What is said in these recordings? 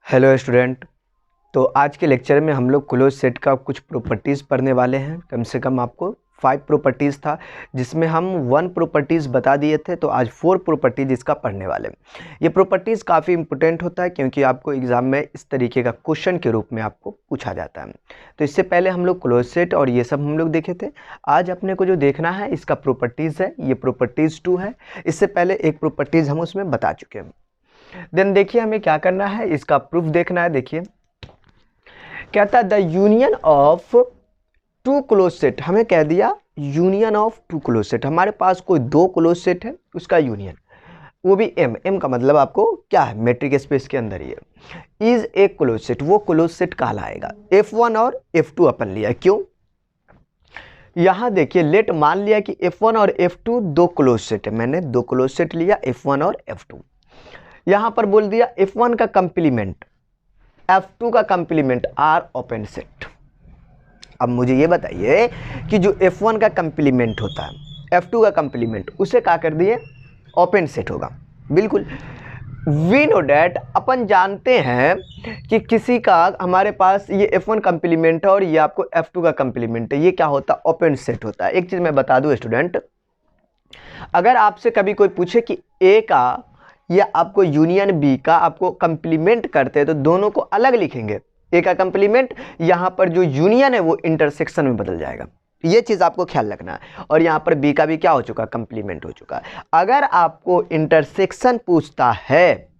Hello student. तो आज के लेक्चर में हम लोग क्लोज सेट का कुछ प्रॉपर्टीज़ पढ़ने वाले हैं। कम से कम आपको 5 प्रॉपर्टीज़ था, जिसमें हम 1 प्रॉपर्टीज़ बता दिए थे। तो आज 4 प्रॉपर्टीज़ इसका पढ़ने वाले हैं। ये प्रॉपर्टीज़ काफ़ी इंपॉर्टेंट होता है, क्योंकि आपको एग्ज़ाम में इस तरीके का क्वेश्चन के रूप में आपको पूछा जाता है। तो इससे पहले हम लोग क्लोज सेट और ये सब हम लोग देखे थे। आज अपने को जो देखना है इसका प्रॉपर्टीज़ है, ये प्रॉपर्टीज़ 2 है। इससे पहले एक प्रॉपर्टीज़ हम उसमें बता चुके हैं। देन देखिए हमें क्या करना है, इसका प्रूफ देखना है। देखिए कहता है the union of two closed set. हमें कह दिया union of two closed set. हमारे पास कोई 2 क्लोज सेट है, उसका यूनियन, वो भी एम का मतलब आपको क्या है, मेट्रिक स्पेस के अंदर ही है। इज ए क्लोज सेट, वो क्लोज सेट कहलाएगा। F1 और F2 अपन लिया, क्यों? यहां देखिए लेट मान लिया कि F1 और F2 2 क्लोज सेट है। मैंने 2 क्लोज सेट लिया, F1 और F2। यहां पर बोल दिया F1 का कंप्लीमेंट F2 का कंप्लीमेंट आर ओपन सेट। अब मुझे ये बताइए कि जो F1 का कंप्लीमेंट होता है, F2 का कंप्लीमेंट, उसे क्या कर दिए, ओपन सेट होगा। बिल्कुल, वी नो डैट, अपन जानते हैं कि किसी का हमारे पास ये F1 कंप्लीमेंट है और ये आपको F2 का कंप्लीमेंट है, ये क्या होता है, ओपन सेट होता है। एक चीज मैं बता दूं स्टूडेंट, अगर आपसे कभी कोई पूछे कि ए का या आपको यूनियन बी का आपको कंप्लीमेंट करते हैं, तो दोनों को अलग लिखेंगे। ए का कंप्लीमेंट, यहां पर जो यूनियन है वो इंटरसेक्शन में बदल जाएगा। ये चीज आपको ख्याल रखना है। और यहां पर बी का भी क्या हो चुका, कंप्लीमेंट हो चुका है। अगर आपको इंटरसेक्शन पूछता है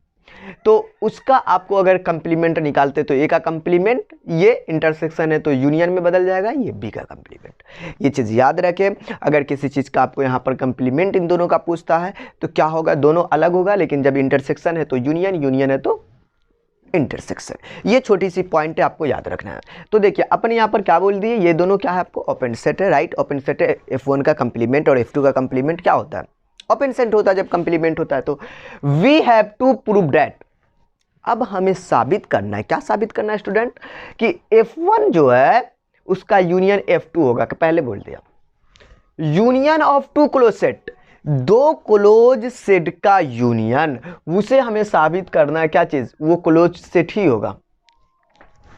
तो उसका आपको अगर कंप्लीमेंट निकालते तो ए का कंप्लीमेंट, ये इंटरसेक्शन है तो यूनियन में बदल जाएगा, ये बी का कंप्लीमेंट। ये चीज़ याद रखें। अगर किसी चीज़ का आपको यहाँ पर कंप्लीमेंट इन दोनों का पूछता है तो क्या होगा, दोनों अलग होगा, लेकिन जब इंटरसेक्शन है तो यूनियन, यूनियन है तो इंटरसेक्शन। ये छोटी सी पॉइंट है, आपको याद रखना है। तो देखिए अपन यहाँ पर क्या बोल दिए, ये दोनों क्या है, आपको ओपन सेट है, राइट। ओपन सेट है, F1 का कंप्लीमेंट और F2 का कंप्लीमेंट क्या होता है, ओपन सेट होता है। जब कंप्लीमेंट होता है तो we have to prove that. अब हमें साबित करना है, क्या साबित करना है स्टूडेंट, कि F1 जो है उसका यूनियन F2 होगा। पहले बोल दिया union of two closed set, 2 closed set का यूनियन, उसे हमें साबित करना है। क्या चीज, वो क्लोज सेट ही होगा।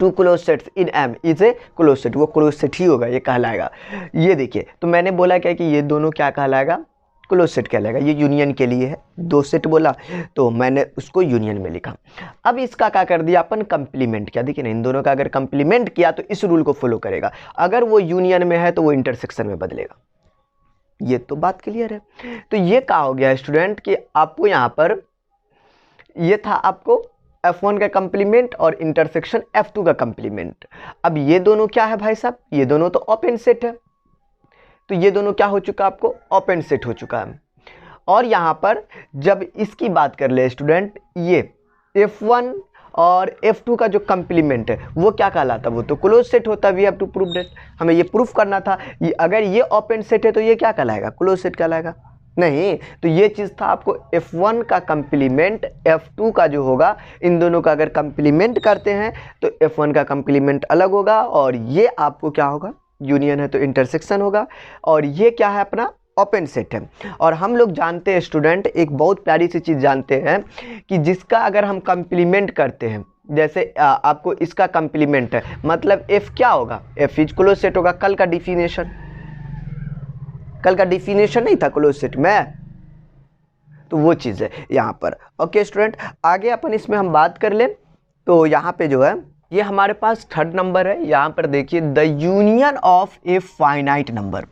2 close sets in M is a close set, वो क्लोज सेट ही होगा, ये कहलाएगा। ये देखिए, तो मैंने बोला क्या कि ये दोनों क्या कहलाएगा, क्लोज सेट कहलाएगा। ये यूनियन के लिए है, 2 सेट बोला तो मैंने उसको यूनियन में लिखा। अब इसका क्या कर दिया अपन, कंप्लीमेंट किया। देखिए ना, इन दोनों का अगर कंप्लीमेंट किया तो इस रूल को फॉलो करेगा। अगर वो यूनियन में है तो वो इंटरसेक्शन में बदलेगा। ये तो बात क्लियर है। तो ये क्या हो गया स्टूडेंट कि आपको यहाँ पर ये था आपको F1 का कंप्लीमेंट और इंटरसेक्शन F2 का कंप्लीमेंट। अब ये दोनों क्या है भाई साहब, ये दोनों तो ओपन सेट है। तो ये दोनों क्या हो चुका, आपको ओपन सेट हो चुका है। और यहाँ पर जब इसकी बात कर ले स्टूडेंट, ये F1 और F2 का जो कंप्लीमेंट है वो क्या कहलाता है, वो तो क्लोज सेट होता है। We have to prove that, हमें ये प्रूफ करना था। ये अगर ये ओपन सेट है तो ये क्या कहलाएगा, क्लोज सेट कहलाएगा। नहीं, तो ये चीज़ था आपको F1 का कंप्लीमेंट F2 का जो होगा, इन दोनों का अगर कंप्लीमेंट करते हैं तो F1 का कंप्लीमेंट अलग होगा और ये आपको क्या होगा, यूनियन है तो इंटरसेक्शन होगा। और ये क्या है, अपना ओपन सेट है। और हम लोग जानते हैं स्टूडेंट, एक बहुत प्यारी सी चीज़ जानते हैं कि जिसका अगर हम कंप्लीमेंट करते हैं, जैसे आपको इसका कंप्लीमेंट है, मतलब F क्या होगा, F इज क्लोज सेट होगा। कल का डिफिनेशन नहीं था क्लोज सेट में, तो वो चीज़ है यहाँ पर। ओके स्टूडेंट, आगे अपन इसमें हम बात कर लें। तो यहाँ पे जो है ये हमारे पास 3rd नंबर है। यहाँ पर देखिए the union of a finite number.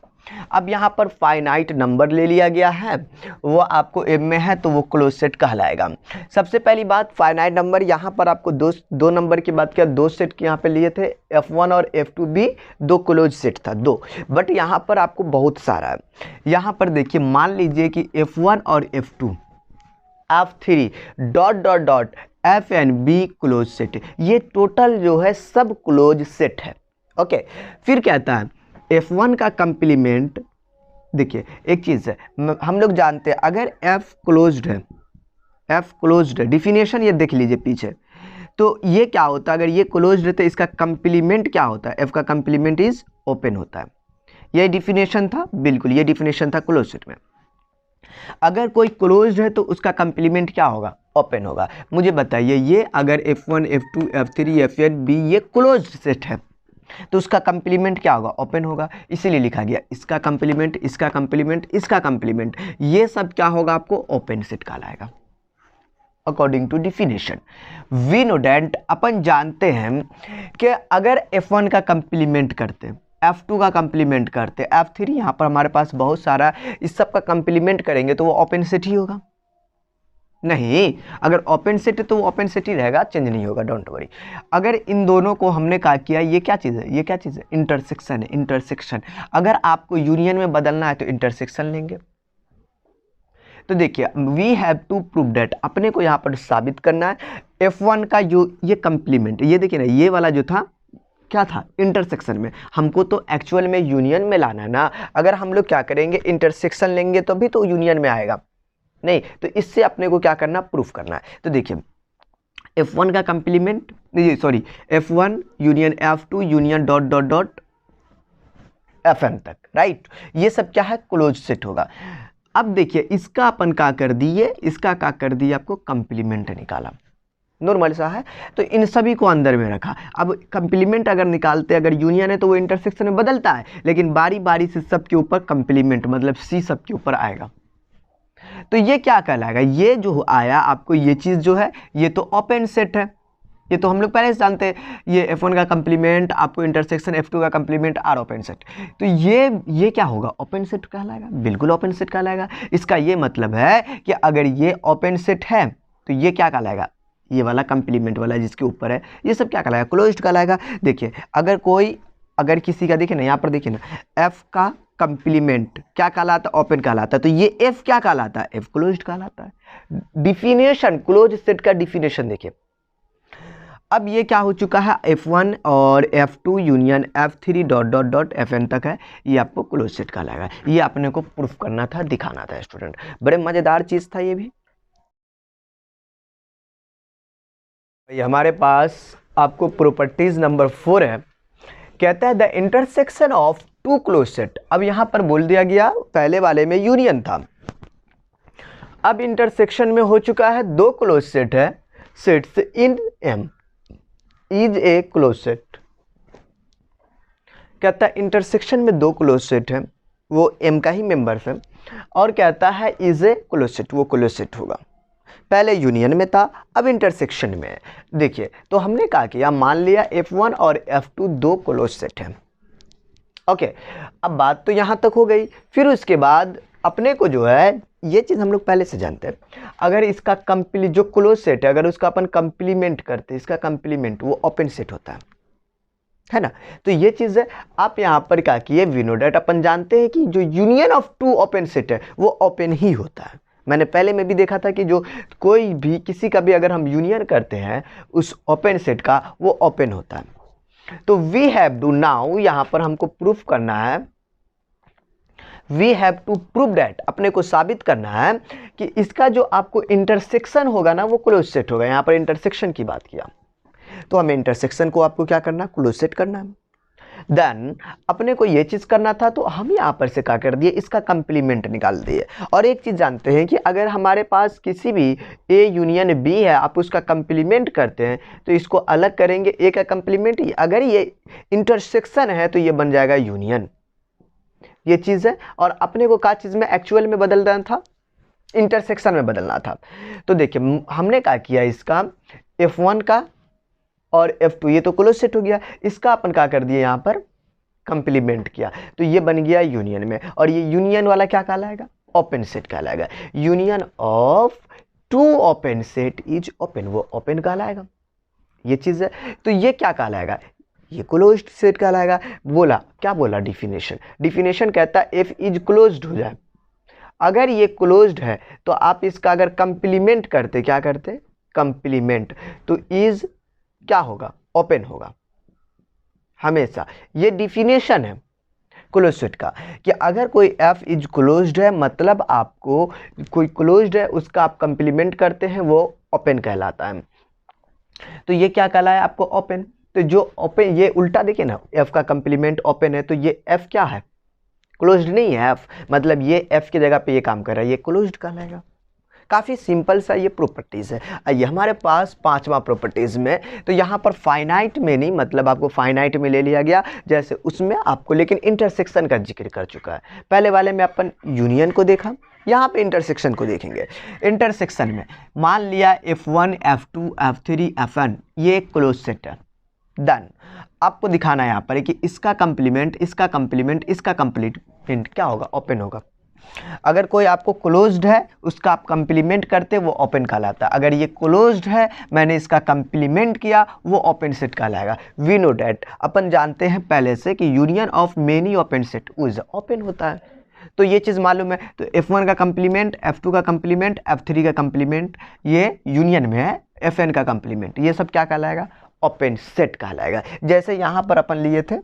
अब यहाँ पर फाइनाइट नंबर ले लिया गया है, वो आपको M में है तो वो क्लोज सेट कहलाएगा। सबसे पहली बात, फाइनाइट नंबर, यहाँ पर आपको दो नंबर की बात किया, 2 सेट के यहाँ पे लिए थे, F1 और F2 भी 2 क्लोज सेट था, 2। बट यहाँ पर आपको बहुत सारा है। यहाँ पर देखिए, मान लीजिए कि F1 और F2, F3 dot dot dot FNB close set, ये टोटल जो है सब क्लोज सेट है। ओके, फिर कहता है F1 का कंप्लीमेंट। देखिए एक चीज़ है, हम लोग जानते हैं अगर F क्लोज्ड है, डिफिनेशन ये देख लीजिए पीछे, तो ये क्या होता है, अगर ये क्लोज्ड है तो इसका कंप्लीमेंट क्या होता है, F का कंप्लीमेंट इज ओपन होता है। ये डिफिनेशन था, बिल्कुल ये डिफिनेशन था क्लोज सेट में। अगर कोई क्लोज्ड है तो उसका कंप्लीमेंट क्या होगा, ओपन होगा। मुझे बताइए, ये अगर F1 F2 F3 Fn B ये क्लोज्ड सेट है तो उसका कंप्लीमेंट क्या होगा, ओपन होगा। इसीलिए लिखा गया इसका कंप्लीमेंट, इसका कंप्लीमेंट, इसका कंप्लीमेंट, ये सब क्या होगा, आपको ओपन सेट कहलाएगा according to definition. We know that, अपन जानते हैं कि अगर F1 का कंप्लीमेंट करते, F2 का कंप्लीमेंट करते, F3 यहाँ पर हमारे पास बहुत सारा, इस सब का कंप्लीमेंट करेंगे तो वो ओपन सेट ही होगा। नहीं, अगर ओपन सेट है तो वो ओपन सेट ही रहेगा, चेंज नहीं होगा, डोंट वरी। अगर इन दोनों को हमने कहा किया, ये क्या चीज़ है, ये क्या चीज़ है, इंटरसेक्शन है, इंटरसेक्शन। अगर आपको यूनियन में बदलना है तो इंटरसेक्शन लेंगे। तो देखिए, we have to prove that, अपने को यहाँ पर साबित करना है F1 का जो ये कंप्लीमेंट, ये देखिए ना, ये वाला जो था क्या था, इंटरसेक्शन में, हमको तो एक्चुअल में यूनियन में लाना है ना। अगर हम लोग क्या करेंगे, इंटरसेक्शन लेंगे तो भी तो यूनियन में आएगा, नहीं तो इससे अपने को क्या करना, प्रूफ करना है। तो देखिए F1 का complement, sorry, F1 union F2 union dot dot dot Fn तक, राइट, ये सब क्या है, क्लोज सेट होगा। अब देखिए इसका अपन क्या कर दिए, इसका क्या कर दिए, आपको कंप्लीमेंट निकाला, नॉर्मल सा है, तो इन सभी को अंदर में रखा। अब कंप्लीमेंट अगर निकालते, अगर यूनियन है तो वो इंटरसेक्शन में बदलता है, लेकिन बारी बारी से सब के ऊपर कंप्लीमेंट मतलब C सब के ऊपर आएगा। तो ये क्या कहलाएगा, ये जो आया आपको, ये चीज़ जो है ये तो ओपन सेट है, ये तो हम लोग पहले से जानते हैं। ये F1 का कंप्लीमेंट आपको इंटरसेक्शन, F2 का कंप्लीमेंट आर ओपन सेट, तो ये क्या होगा, ओपन सेट कहलाएगा, बिल्कुल ओपन सेट कहलाएगा। इसका ये मतलब है कि अगर ये ओपन सेट है तो ये क्या कहलाएगा, ये वाला कंप्लीमेंट वाला जिसके ऊपर है ये सब क्या कहलाएगा, क्लोज्ड कहलाएगा। देखिए अगर किसी का, देखिए ना यहाँ पर देखिए ना, F का कंप्लीमेंट क्या कहलाता है, ओपन कहलाता है, तो ये F क्या कहलाता है, F क्लोज्ड कहलाता है। डिफिनेशन, क्लोज सेट का डिफिनेशन देखिए, अब ये क्या हो चुका है, F1 और F2 union F3 dot dot dot Fn तक है, ये आपको क्लोज सेट कहलाएगा। ये अपने को प्रूफ करना था, दिखाना था स्टूडेंट, बड़े मजेदार चीज था ये भी। ये हमारे पास आपको प्रॉपर्टीज नंबर 4 है, कहता है the intersection of two closed set. अब यहां पर बोल दिया गया, पहले वाले में यूनियन था, अब इंटरसेक्शन में हो चुका है दो क्लोज सेट है, sets in M is a close set. कहता है इंटरसेक्शन में दो क्लोज सेट है, वो M का ही मेंबर्स है, और कहता है इज ए क्लोज सेट, वो क्लोज सेट होगा। पहले यूनियन में था, अब इंटरसेक्शन में है। देखिए तो हमने क्या किया, मान लिया F1 और F2 दो क्लोज सेट है, ओके। अब बात तो यहाँ तक हो गई, फिर उसके बाद अपने को जो है, ये चीज़ हम लोग पहले से जानते हैं, अगर इसका जो क्लोज सेट है, अगर उसका अपन कंप्लीमेंट करते हैं, इसका कंप्लीमेंट वो ओपन सेट होता है ना। तो ये चीज़ है, आप यहाँ पर क्या किए, वी नो डैट, अपन जानते हैं कि जो union of two open set है वो ओपन ही होता है। मैंने पहले में भी देखा था कि जो कोई भी किसी का भी अगर हम यूनियन करते हैं उस ओपन सेट का, वो ओपन होता है। तो वी हैव टू, नाउ यहाँ पर हमको प्रूफ करना है, we have to prove that, अपने को साबित करना है कि इसका जो आपको इंटरसेक्शन होगा ना वो क्लोज सेट होगा। यहाँ पर इंटरसेक्शन की बात किया, तो हमें इंटरसेक्शन को आपको क्या करना, क्लोज सेट करना है। देन अपने को ये चीज़ करना था, तो हम यहाँ पर से क्या कर दिए, इसका कंप्लीमेंट निकाल दिए। और एक चीज़ जानते हैं कि अगर हमारे पास किसी भी A यूनियन B है, आप उसका कंप्लीमेंट करते हैं तो इसको अलग करेंगे, A का कंप्लीमेंट, अगर ये इंटरसेक्शन है तो ये बन जाएगा यूनियन, ये चीज़ है। और अपने को क्या चीज़ में एक्चुअल में बदलना था, इंटरसेक्शन में बदलना था। तो देखिए हमने क्या किया, इसका F1 का और F2 ये तो क्लोज सेट हो गया, इसका अपन क्या कर दिया, यहाँ पर कंप्लीमेंट किया, तो ये बन गया यूनियन में। और ये यूनियन वाला क्या कहलाएगा, ओपन सेट कहलाएगा। Union of two open set is open, वो ओपन कहलाएगा, ये चीज़ है। तो ये क्या कहलाएगा, ये क्लोज्ड सेट कहलाएगा। बोला क्या, बोला डिफिनेशन कहता है F इज क्लोज्ड हो जाए, अगर ये क्लोज्ड है तो आप इसका अगर कंप्लीमेंट करते, क्या करते, कंप्लीमेंट, तो इज क्या होगा, ओपन होगा हमेशा। ये डिफिनेशन है क्लोज सेट का, कि अगर कोई F इज क्लोज्ड है, मतलब आपको कोई क्लोज्ड है उसका आप कंप्लीमेंट करते हैं, वो ओपन कहलाता है। तो ये क्या कहलाया आपको, ओपन। तो जो ओपन, ये उल्टा देखिए ना, F का कंप्लीमेंट ओपन है तो ये F क्या है, क्लोज्ड नहीं है एफ, मतलब ये एफ की जगह पे ये काम कर रहा है, ये क्लोज्ड कहलाएगा। काफ़ी सिंपल सा ये प्रॉपर्टीज़ है। आइए हमारे पास पांचवा प्रॉपर्टीज़ में, तो यहाँ पर फाइनाइट में नहीं, मतलब आपको फाइनाइट में ले लिया गया, जैसे उसमें आपको लेकिन इंटरसेक्शन का जिक्र कर चुका है। पहले वाले में अपन यूनियन को देखा, यहाँ पे इंटरसेक्शन को देखेंगे। इंटरसेक्शन में मान लिया F1 F2 F3 Fn ये एक क्लोज सेट है। डन। आपको दिखाना है यहाँ पर कि इसका कंप्लीमेंट, इसका कंप्लीमेंट, इसका कंप्लीमेंट क्या होगा, ओपन होगा। अगर कोई आपको क्लोज्ड है उसका आप कंप्लीमेंट करते वो ओपन कहलाता है। अगर ये क्लोज्ड है मैंने इसका कंप्लीमेंट किया वो ओपन सेट कहलाएगा। वी नो डैट, अपन जानते हैं पहले से कि union of many open set is open होता है, तो ये चीज़ मालूम है। तो F1 का कंप्लीमेंट, F2 का कंप्लीमेंट, F3 का कंप्लीमेंट ये यूनियन में है, Fn का कंप्लीमेंट, ये सब क्या कहलाएगा, ओपन सेट कहलाएगा। जैसे यहाँ पर अपन लिए थे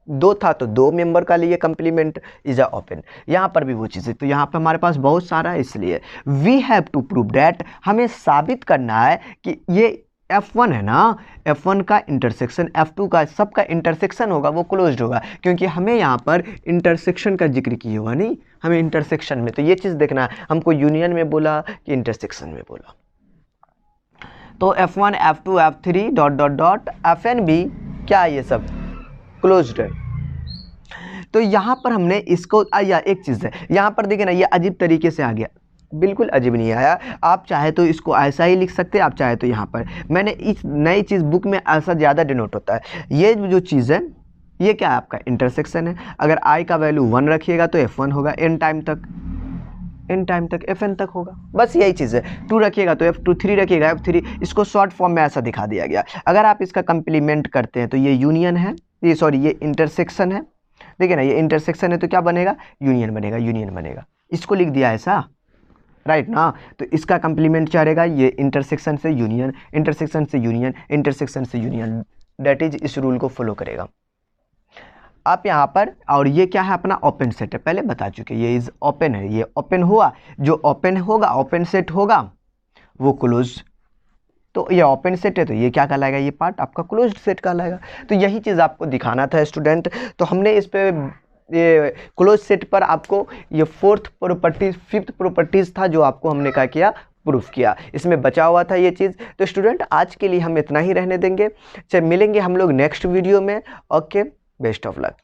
दो था तो दो मेंबर का लिए कंप्लीमेंट इज अ ओपन, यहाँ पर भी वो चीज़ है। तो यहाँ पर हमारे पास बहुत सारा है, इसलिए we have to prove that, हमें साबित करना है कि ये F1 है ना, F1 का इंटरसेक्शन F2 का सबका इंटरसेक्शन होगा वो क्लोज्ड होगा, क्योंकि हमें यहाँ पर इंटरसेक्शन का जिक्र किया हुआ नहीं, हमें इंटरसेक्शन में। तो ये चीज़ देखना है, हमको यूनियन में बोला कि इंटरसेक्शन में बोला। तो F1 F2 F3 dot dot dot Fn भी क्या है, ये सब क्लोज्ड है। तो यहाँ पर हमने इसको या एक चीज़ है यहाँ पर देखिए ना, ये अजीब तरीके से आ गया, बिल्कुल अजीब नहीं आया। आप चाहे तो इसको ऐसा ही लिख सकते हैं, आप चाहे तो यहाँ पर मैंने इस नई चीज़ बुक में ऐसा ज़्यादा डिनोट होता है। ये जो चीज़ है ये क्या है, आपका इंटरसेक्शन है। अगर i का वैल्यू 1 रखिएगा तो F1 होगा, n टाइम तक Fn तक होगा, बस यही चीज़ है। 2 रखिएगा तो F2, 3 रखिएगा F3, इसको शॉर्ट फॉर्म में ऐसा दिखा दिया गया। अगर आप इसका कंप्लीमेंट करते हैं तो ये यूनियन है, ये सॉरी ये इंटरसेक्शन है, देखिए ना ये इंटरसेक्शन है तो क्या बनेगा, यूनियन बनेगा, यूनियन बनेगा। इसको लिख दिया ऐसा, राइट ना। तो इसका कंप्लीमेंट क्या रहेगा, ये इंटरसेक्शन से यूनियन, इंटरसेक्शन से यूनियन, इंटरसेक्शन से यूनियन, दैट इज इस रूल को फॉलो करेगा। आप यहाँ पर, और ये क्या है अपना ओपन सेट है, पहले बता चुके, ये इज ओपन है, ये ओपन हुआ, जो ओपन होगा ओपन सेट होगा वो क्लोज, तो ये ओपन सेट है तो ये क्या कहलाएगा, ये पार्ट आपका क्लोज्ड सेट कहलाएगा। तो यही चीज़ आपको दिखाना था स्टूडेंट। तो हमने इस पे ये क्लोज सेट पर आपको ये फोर्थ प्रॉपर्टीज, फिफ्थ प्रॉपर्टीज था जो आपको हमने क्या किया, प्रूफ किया। इसमें बचा हुआ था ये चीज़। तो स्टूडेंट आज के लिए हम इतना ही रहने देंगे, चल मिलेंगे हम लोग नेक्स्ट वीडियो में। Okay, best of luck.